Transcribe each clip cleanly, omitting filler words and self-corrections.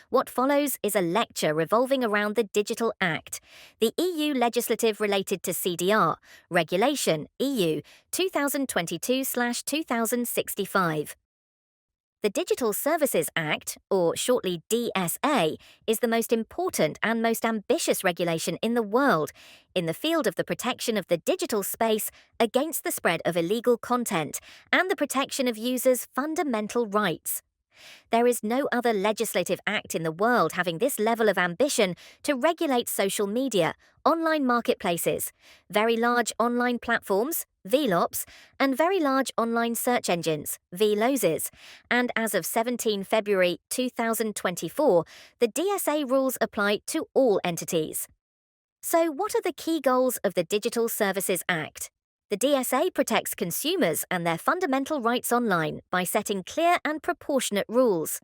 What follows is a lecture revolving around the Digital Act, the EU legislative related to CDR, Regulation EU 2022/2065. The Digital Services Act, or shortly DSA, is the most important and most ambitious regulation in the world in the field of the protection of the digital space against the spread of illegal content and the protection of users' fundamental rights. There is no other legislative act in the world having this level of ambition to regulate social media, online marketplaces, very large online platforms, VLOPs, and very large online search engines, VLOSs. And as of 17 February 2024, the DSA rules apply to all entities. So, what are the key goals of the Digital Services Act? The DSA protects consumers and their fundamental rights online by setting clear and proportionate rules.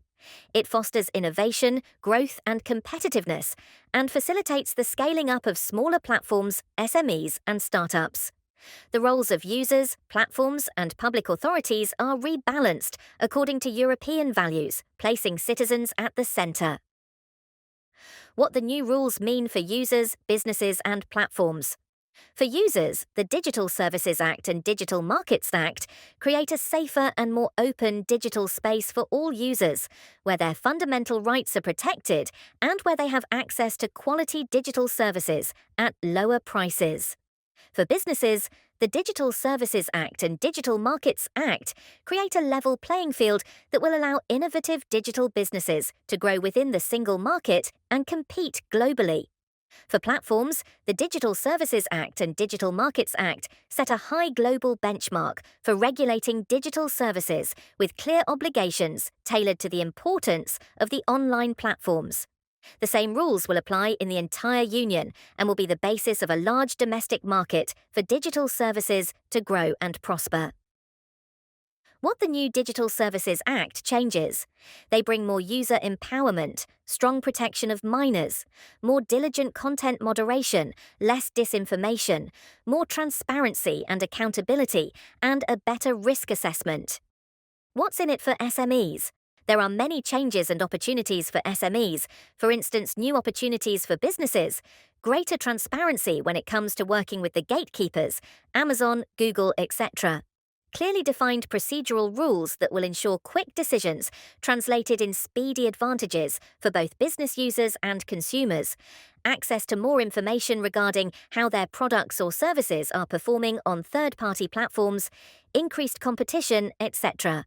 It fosters innovation, growth, and competitiveness, and facilitates the scaling up of smaller platforms, SMEs, and startups. The roles of users, platforms, and public authorities are rebalanced according to European values, placing citizens at the centre. What the new rules mean for users, businesses, and platforms. For users, the Digital Services Act and Digital Markets Act create a safer and more open digital space for all users, where their fundamental rights are protected and where they have access to quality digital services at lower prices. For businesses, the Digital Services Act and Digital Markets Act create a level playing field that will allow innovative digital businesses to grow within the single market and compete globally. For platforms, the Digital Services Act and Digital Markets Act set a high global benchmark for regulating digital services with clear obligations tailored to the importance of the online platforms. The same rules will apply in the entire Union and will be the basis of a large domestic market for digital services to grow and prosper. What the new Digital Services Act changes. They bring more user empowerment, strong protection of minors, more diligent content moderation, less disinformation, more transparency and accountability, and a better risk assessment. What's in it for SMEs? There are many changes and opportunities for SMEs, for instance, new opportunities for businesses, greater transparency when it comes to working with the gatekeepers, Amazon, Google, etc. Clearly defined procedural rules that will ensure quick decisions translated in speedy advantages for both business users and consumers, access to more information regarding how their products or services are performing on third-party platforms, increased competition, etc.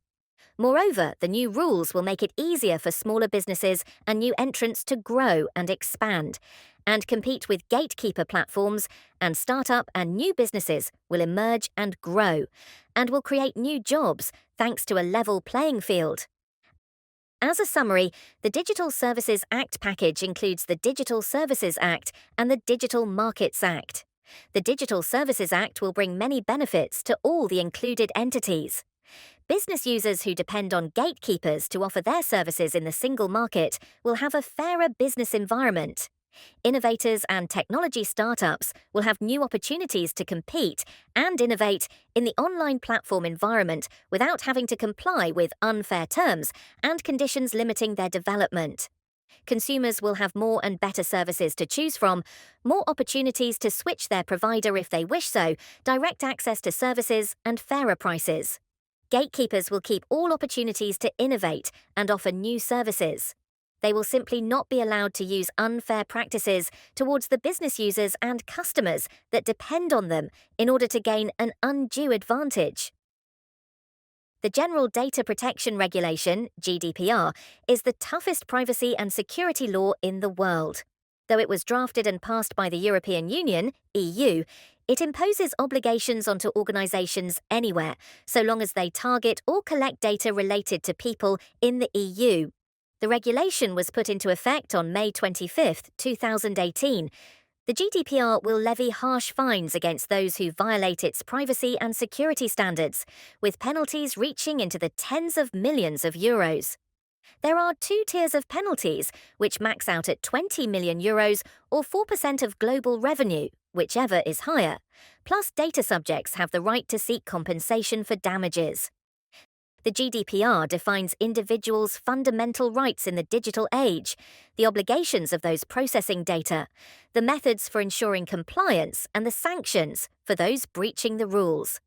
Moreover, the new rules will make it easier for smaller businesses and new entrants to grow and expand, and compete with gatekeeper platforms, and startup and new businesses will emerge and grow, and will create new jobs thanks to a level playing field. As a summary, the Digital Services Act package includes the Digital Services Act and the Digital Markets Act. The Digital Services Act will bring many benefits to all the included entities. Business users who depend on gatekeepers to offer their services in the single market will have a fairer business environment. Innovators and technology startups will have new opportunities to compete and innovate in the online platform environment without having to comply with unfair terms and conditions limiting their development. Consumers will have more and better services to choose from, more opportunities to switch their provider if they wish so, direct access to services, and fairer prices. Gatekeepers will keep all opportunities to innovate and offer new services. They will simply not be allowed to use unfair practices towards the business users and customers that depend on them in order to gain an undue advantage. The General Data Protection Regulation, GDPR, is the toughest privacy and security law in the world. Though it was drafted and passed by the European Union, EU, it imposes obligations onto organisations anywhere, so long as they target or collect data related to people in the EU. The regulation was put into effect on May 25, 2018. The GDPR will levy harsh fines against those who violate its privacy and security standards, with penalties reaching into the tens of millions of euros. There are two tiers of penalties, which max out at €20 million or 4% of global revenue, whichever is higher. Plus, data subjects have the right to seek compensation for damages. The GDPR defines individuals' fundamental rights in the digital age, the obligations of those processing data, the methods for ensuring compliance, and the sanctions for those breaching the rules.